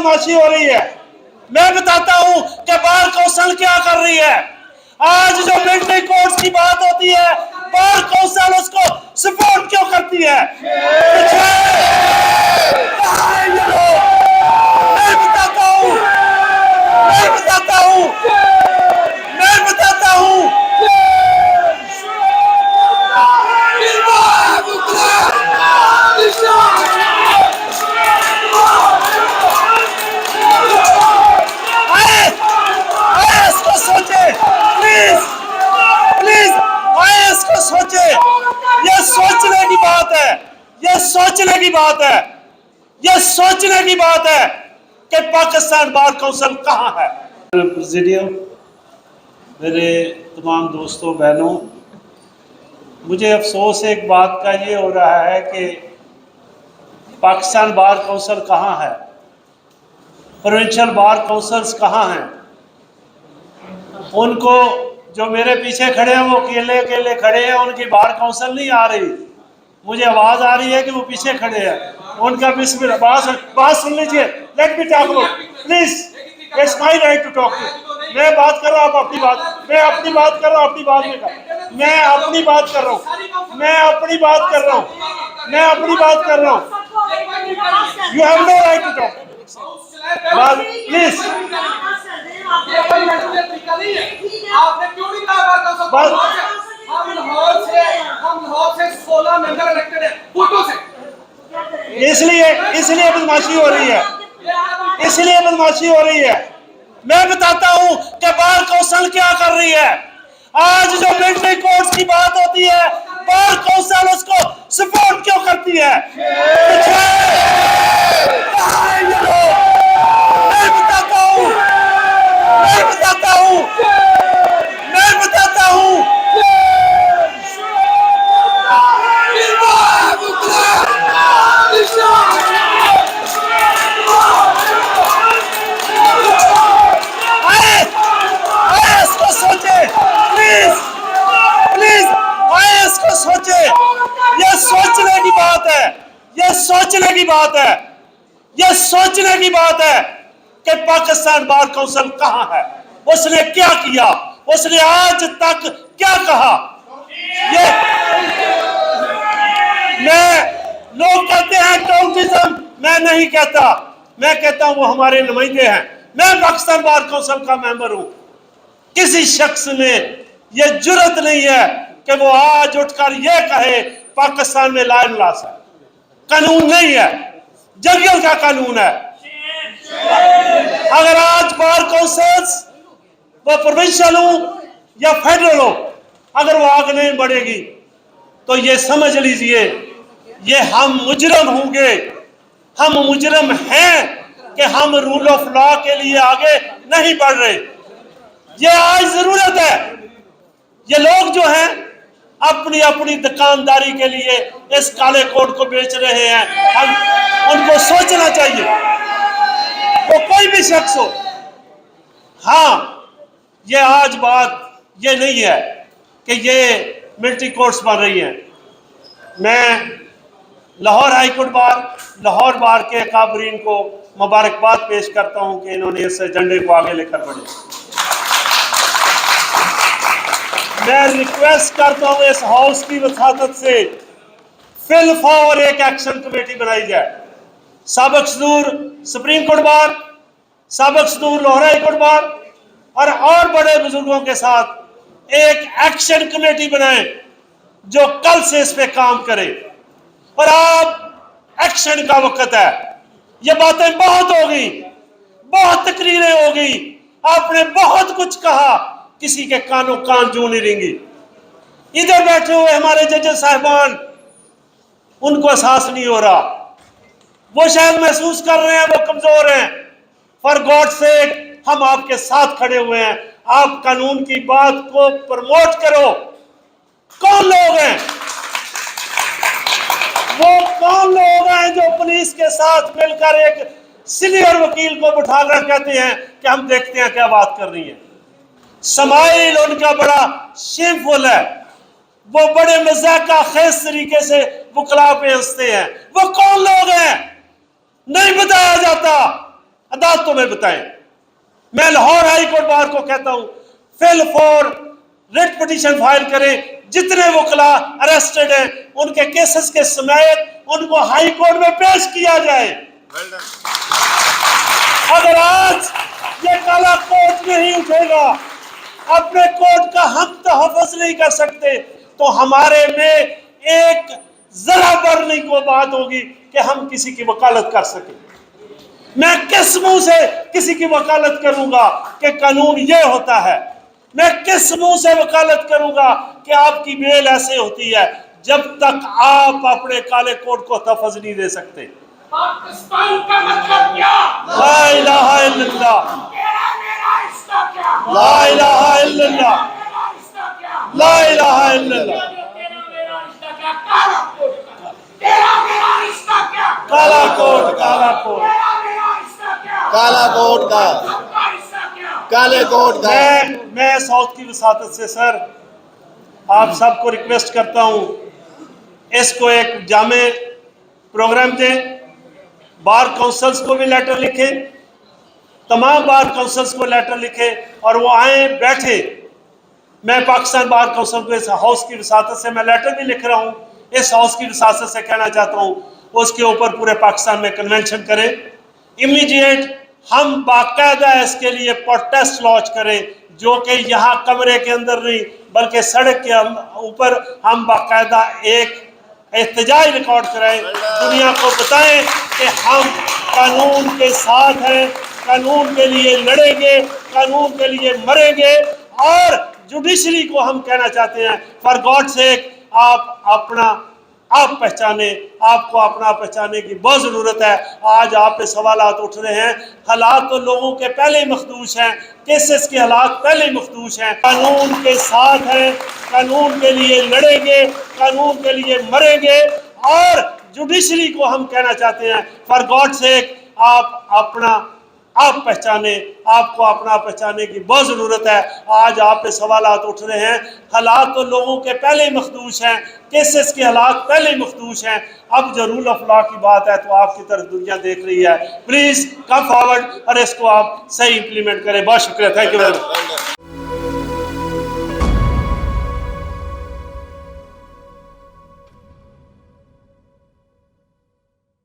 बदमाशी हो रही है। मैं बताता हूं कि बार कौंसिल क्या कर रही है। आज जो मिलिट्री कोर्ट्स की बात होती है, बार कौंसिल उसको सपोर्ट क्यों करती है? मैं बताता हूं, मैं बताता हूं, मैं बताता हूं। आईएएस को सोचे, प्लीज प्लीज आईएएस को सोचे। ये सोचने की बात है, ये सोचने की बात है, ये सोचने की बात है कि पाकिस्तान बार कौंसिल कहां है। प्रेसिडियम, मेरे तमाम दोस्तों बहनों, मुझे अफसोस एक बात का ये हो रहा है कि पाकिस्तान बार कौंसिल कहाँ है, प्रोविंशियल बार काउंसिल्स कहाँ हैं। उनको जो मेरे पीछे खड़े हैं वो अकेले अकेले खड़े हैं, उनकी बार काउंसिल नहीं आ रही। मुझे आवाज आ रही है कि वो पीछे खड़े हैं। उनका बिस्मिल्लाह, बात सुन लीजिए। Let me talk please, it's my right to talk. मैं बात कर रहा हूँ, आप अपनी बात, मैं अपनी बात कर रहा हूँ, अपनी बात में कर, मैं अपनी बात कर रहा हूँ, मैं अपनी बात कर रहा हूँ, मैं अपनी बात कर रहा हूँ। You have no right to talk please. आपने क्यों नहीं कहा हम लाहौर से 16 मेंबर इलेक्टेड है वोटों से। इसलिए बदमाशी हो रही है, इसलिए बदमाशी हो रही है। मैं बताता हूं कि बार कौंसिल क्या कर रही है। आज जो मिलिट्री कोर्ट्स की बात होती है, बार कौंसिल उसको सपोर्ट क्यों करती है? मैं बताता हूं, मैं बताता हूं, मैं बताता हूं। आईएएस को सोचे, प्लीज प्लीज आईएएस को सोचे। ये सोचने की बात है, ये सोचने की बात है, ये सोचने की बात है कि पाकिस्तान बार कौंसिल कहां है, उसने क्या किया, उसने आज तक क्या कहा। ये लोग कहते हैं काउंटिज्म, मैं नहीं कहता, मैं कहता हूं वो हमारे नुमाइंदे हैं। मैं पाकिस्तान बार कौंसिल का मेंबर हूं। किसी शख्स में ये जुर्रत नहीं है कि वो आज उठकर ये कहे पाकिस्तान में ला इलाहा है। कानून नहीं है, जंगल का कानून है। अगर आज बार काउंसिल्स वो प्रोविंशियल हो या फेडरल हो, अगर वो आगे नहीं बढ़ेगी तो ये समझ लीजिए ये हम मुजरम होंगे। हम मुजरम हैं कि हम रूल ऑफ लॉ के लिए आगे नहीं बढ़ रहे। ये आज जरूरत है। ये लोग जो हैं अपनी अपनी दुकानदारी के लिए इस काले कोड को बेच रहे हैं। हम उनको सोचना चाहिए, वो कोई भी शख्स हो। हाँ, ये आज बात ये नहीं है कि ये मिलिट्री कोर्ट्स बन रही हैं। मैं लाहौर हाईकोर्ट बार, लाहौर बार के अकाबरीन को मुबारकबाद पेश करता हूं कि इन्होंने इस एजेंडे को आगे लेकर बढ़े। मैं रिक्वेस्ट करता हूं इस हाउस की वसादत से फिल फॉर एक एक्शन कमेटी बनाई जाए। साबिक सदूर सुप्रीम कोर्ट बार, साबिक सदूर लाहौर हाईकोर्ट बार और बड़े बुजुर्गों के साथ एक एक्शन कमेटी बनाएं जो कल से इस पे काम करे। और अब एक्शन का वक्त है। ये बातें बहुत हो गई, बहुत तकरीरें हो गई, आपने बहुत कुछ कहा, किसी के कानों कान जू नहीं रेंगी। इधर बैठे हुए हमारे जजेस साहिबान, उनको एहसास नहीं हो रहा, वो शायद महसूस कर रहे हैं वो कमजोर हैं। फॉर गॉड सेक, हम आपके साथ खड़े हुए हैं। आप कानून की बात को प्रमोट करो। कौन लोग हैं वो, कौन लोग हैं जो पुलिस के साथ मिलकर एक सीनियर वकील को बिठाकर कहते हैं कि हम देखते हैं क्या बात कर रही है। समाइल उनका बड़ा शेमफुल है, वो बड़े मजाका खेज तरीके से वकला पे हंसते हैं। वो कौन लोग हैं नहीं बताया जाता। अदालतों में बताएं। मैं लाहौर हाई कोर्ट बार को कहता हूं, file for writ petition file करें। जितने वकला अरेस्टेड हैं उनके केसेस के समेत उनको हाई कोर्ट में पेश किया जाए। अगर आज ये काला कोर्ट नहीं उठेगा, अपने कोर्ट का हम तहफ़्फ़ुज़ नहीं कर सकते, तो हमारे में एक जरा बरनी को बात होगी कि हम किसी की वकालत कर सकें। मैं किस मुंह से किसी की वकालत करूंगा कि कानून ये होता है? मैं किस मुंह से वकालत करूंगा कि आपकी बेल ऐसे होती है, जब तक आप अपने काले कोट को तहफ़्फ़ुज़ नहीं दे सकते। पाकिस्तान का मतलब क्या? ला इलाहा इल्लल्लाह, तेरा मेरा रिश्ता क्या? ला इलाहा इल्लल्लाह, मेरा रिश्ता क्या? ला इलाहा इल्लल्लाह। तेरा मेरा रिश्ता क्या? काला कोट का। तेरा मेरा रिश्ता क्या? काला कोट, काला कोट। तेरा मेरा रिश्ता क्या? काला कोट का, आपका रिश्ता क्या? काले कोट का। मैं साउथ की वसातत से सर आप सबको रिक्वेस्ट करता हूं, इसको एक जामे प्रोग्राम दें। बार काउंसिल्स को भी लेटर लिखें, तमाम बार काउंसिल्स को लेटर लिखें और वो आए बैठे। मैं पाकिस्तान बार काउंसिल को इस हाउस की वसातत से मैं लेटर भी लिख रहा हूँ, इस हाउस की वसातत से कहना चाहता हूँ उसके ऊपर पूरे पाकिस्तान में कन्वेंशन करें इमीडिएट। हम बाकायदा इसके लिए प्रोटेस्ट लॉन्च करें, जो कि यहाँ कमरे के अंदर नहीं बल्कि सड़क के ऊपर हम बाकायदा एक एहतजाज रिकॉर्ड कराएं, दुनिया को बताएं कि हम कानून के साथ हैं, कानून के लिए लड़ेंगे, कानून के लिए मरेंगे। और जुडिशरी को हम कहना चाहते हैं, फॉर गॉड सेक आप पहचाने, आपको अपना पहचाने की बहुत ज़रूरत है। आज आप पे सवालात उठ रहे हैं, हालात तो लोगों के पहले ही मखदूश हैं, केसेस के हालात पहले ही मखदूश हैं। कानून के साथ हैं, कानून के लिए लड़ेंगे, कानून के लिए मरेंगे। और जुडिशरी को हम कहना चाहते हैं, फॉर गॉड सेक आप पहचाने, आपको अपना पहचाने की बहुत ज़रूरत है। आज आप पे सवालात उठ रहे हैं, हालात तो लोगों के पहले ही मखदूश हैं, केसेस के हालात पहले ही मखदूश हैं। अब जो रूल ऑफ लॉ की बात है तो आपकी तरफ दुनिया देख रही है। प्लीज़ कम फॉरवर्ड और इसको आप सही इंप्लीमेंट करें। बहुत शुक्रिया, थैंक यू वेरी मच।